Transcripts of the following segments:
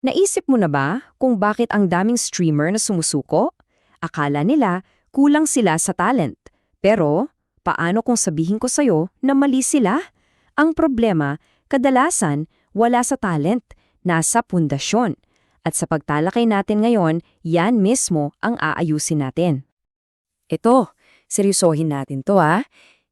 Naisip mo na ba kung bakit ang daming streamer na sumusuko? Akala nila kulang sila sa talent. Pero, paano kung sabihin ko sa'yo na mali sila? Ang problema, kadalasan, wala sa talent, nasa pundasyon. At sa pagtalakay natin ngayon, yan mismo ang aayusin natin. Ito, seryosohin natin to ha.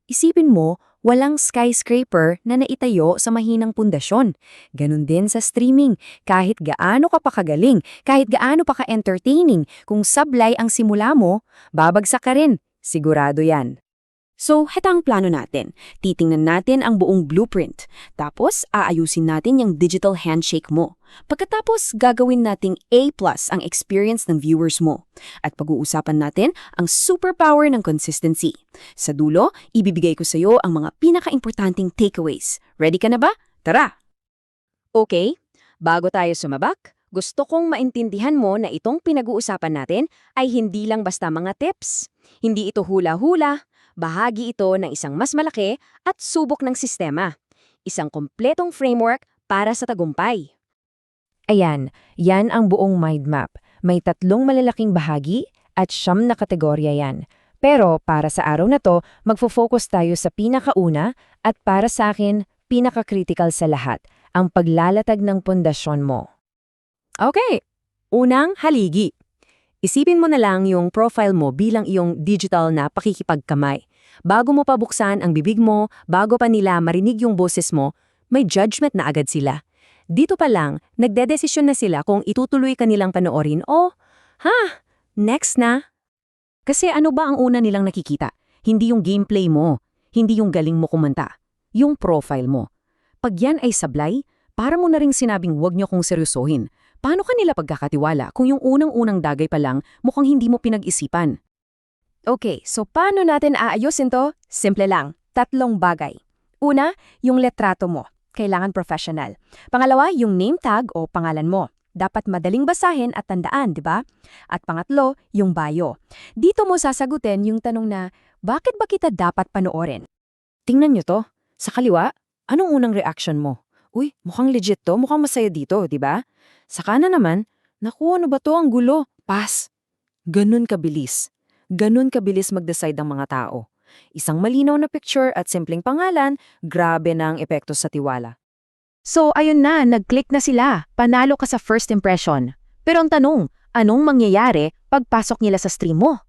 Isipin mo, walang skyscraper na naitayo sa mahinang pundasyon. Ganun din sa streaming, kahit gaano ka pa kagaling, kahit gaano pa ka-entertaining, kung sablay ang simula mo, babagsak ka rin. Sigurado yan. So, heto ang plano natin. Titingnan natin ang buong blueprint. Tapos, aayusin natin yung digital handshake mo. Pagkatapos, gagawin nating A+ ang experience ng viewers mo. At pag-uusapan natin ang superpower ng consistency. Sa dulo, ibibigay ko sa iyo ang mga pinaka-importanting takeaways. Ready ka na ba? Tara! Okay, bago tayo sumabak, gusto kong maintindihan mo na itong pinag-uusapan natin ay hindi lang basta mga tips. Hindi ito hula-hula. Bahagi ito ng isang mas malaki at subok ng sistema. Isang kompletong framework para sa tagumpay. Ayan, yan ang buong mind map. May 3 malalaking bahagi at 9 na kategorya yan. Pero para sa araw na to, magfo-focus tayo sa pinakauna at para sa akin, pinaka-critical sa lahat, ang paglalatag ng pundasyon mo. Okay, unang haligi. Isipin mo na lang yung profile mo bilang iyong digital na pakikipagkamay. Bago mo pabuksan ang bibig mo, bago pa nila marinig yung boses mo, may judgment na agad sila. Dito pa lang, nagdedesisyon na sila kung itutuloy ka nilang panoorin o, next na. Kasi ano ba ang una nilang nakikita? Hindi yung gameplay mo, hindi yung galing mo kumanta, yung profile mo. Pag yan ay sablay, para mo na ring sinabing huwag niyo kong seryosohin. Paano kanila pagkakatiwala kung yung unang-unang dagay pa lang mukhang hindi mo pinag-isipan? Okay, so paano natin aayusin to? Simple lang, 3 bagay. Una, yung letrato mo. Kailangan professional. Pangalawa, yung name tag o pangalan mo. Dapat madaling basahin at tandaan, di ba? At pangatlo, yung bio. Dito mo sasagutin yung tanong na, bakit ba kita dapat panoorin? Tingnan nyo to. Sa kaliwa, anong unang reaction mo? Uy, mukhang legit to, mukhang masaya dito, di ba? Sa kanan naman, naku, ano ba to, ang gulo? Pass. Ganun kabilis. Ganun kabilis mag-decide ang mga tao. Isang malinaw na picture at simpleng pangalan, grabe na ang epekto sa tiwala. So, ayun na, nag-click na sila. Panalo ka sa first impression. Pero ang tanong, anong mangyayari pagpasok nila sa stream mo?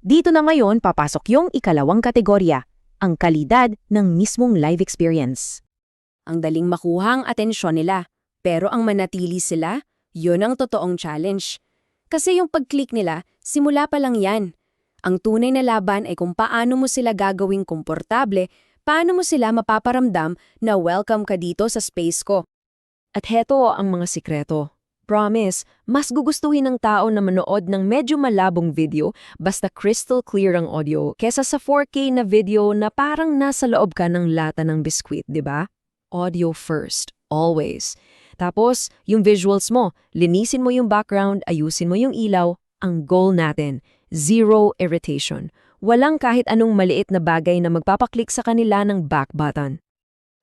Dito na ngayon papasok yung ikalawang kategorya, ang kalidad ng mismong live experience. Ang daling makuha ang atensyon nila, pero ang manatili sila, yun ang totoong challenge. Kasi yung pag-click nila, simula pa lang yan. Ang tunay na laban ay kung paano mo sila gagawing komportable, paano mo sila mapaparamdam na welcome ka dito sa space ko. At heto ang mga sikreto. Promise, mas gugustuhin ng tao na manood ng medyo malabong video basta crystal clear ang audio kesa sa 4K na video na parang nasa loob ka ng lata ng biskwit, di ba? Audio first, always. Tapos, yung visuals mo, linisin mo yung background, ayusin mo yung ilaw. Ang goal natin, zero irritation. Walang kahit anong maliit na bagay na magpapaklik sa kanila ng back button.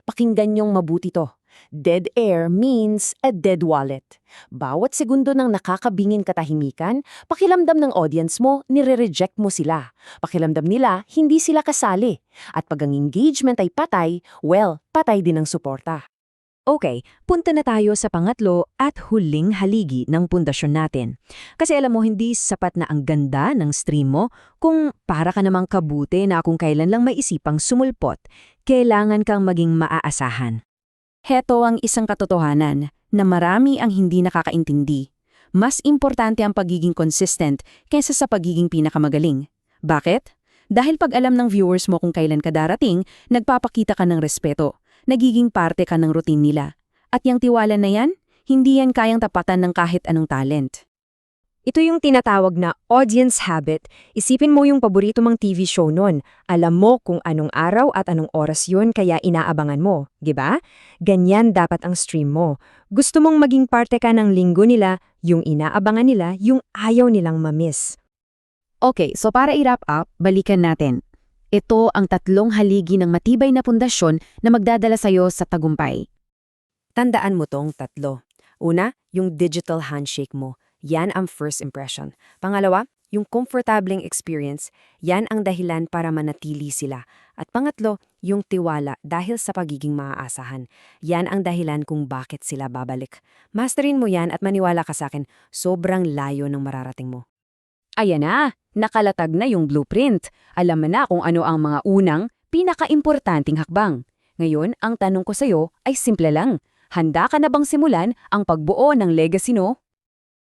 Pakinggan niyong mabuti to. Dead air means a dead wallet. Bawat segundo ng nakakabingin katahimikan, pakiramdam ng audience mo, nire-reject mo sila. Pakiramdam nila, hindi sila kasali. At pag ang engagement ay patay, well, patay din ang suporta. Okay, punta na tayo sa pangatlo at huling haligi ng pundasyon natin. Kasi alam mo, hindi sapat na ang ganda ng stream mo kung para ka namang kabuti na kung kailan lang may isipang sumulpot. Kailangan kang maging maaasahan. Heto ang isang katotohanan na marami ang hindi nakakaintindi. Mas importante ang pagiging consistent kaysa sa pagiging pinakamagaling. Bakit? Dahil pag alam ng viewers mo kung kailan ka darating, nagpapakita ka ng respeto. Nagiging parte ka ng routine nila. At yung tiwala na yan, hindi yan kayang tapatan ng kahit anong talent. Ito yung tinatawag na audience habit. Isipin mo yung paborito mong TV show nun. Alam mo kung anong araw at anong oras yun kaya inaabangan mo, di ba? Ganyan dapat ang stream mo. Gusto mong maging parte ka ng linggo nila, yung inaabangan nila, yung ayaw nilang ma-miss. Okay, so para i-wrap up, balikan natin. Ito ang 3 haligi ng matibay na pundasyon na magdadala sa'yo sa tagumpay. Tandaan mo tong 3. Una, yung digital handshake mo. Yan ang first impression. Pangalawa, yung comfortabling experience, yan ang dahilan para manatili sila. At pangatlo, yung tiwala dahil sa pagiging maaasahan. Yan ang dahilan kung bakit sila babalik. Masterin mo yan at maniwala ka sa akin, sobrang layo ng mararating mo. Ayan na, nakalatag na yung blueprint. Alam mo na kung ano ang mga unang, pinakaimportanting hakbang. Ngayon, ang tanong ko sa'yo ay simple lang. Handa ka na bang simulan ang pagbuo ng legacy no?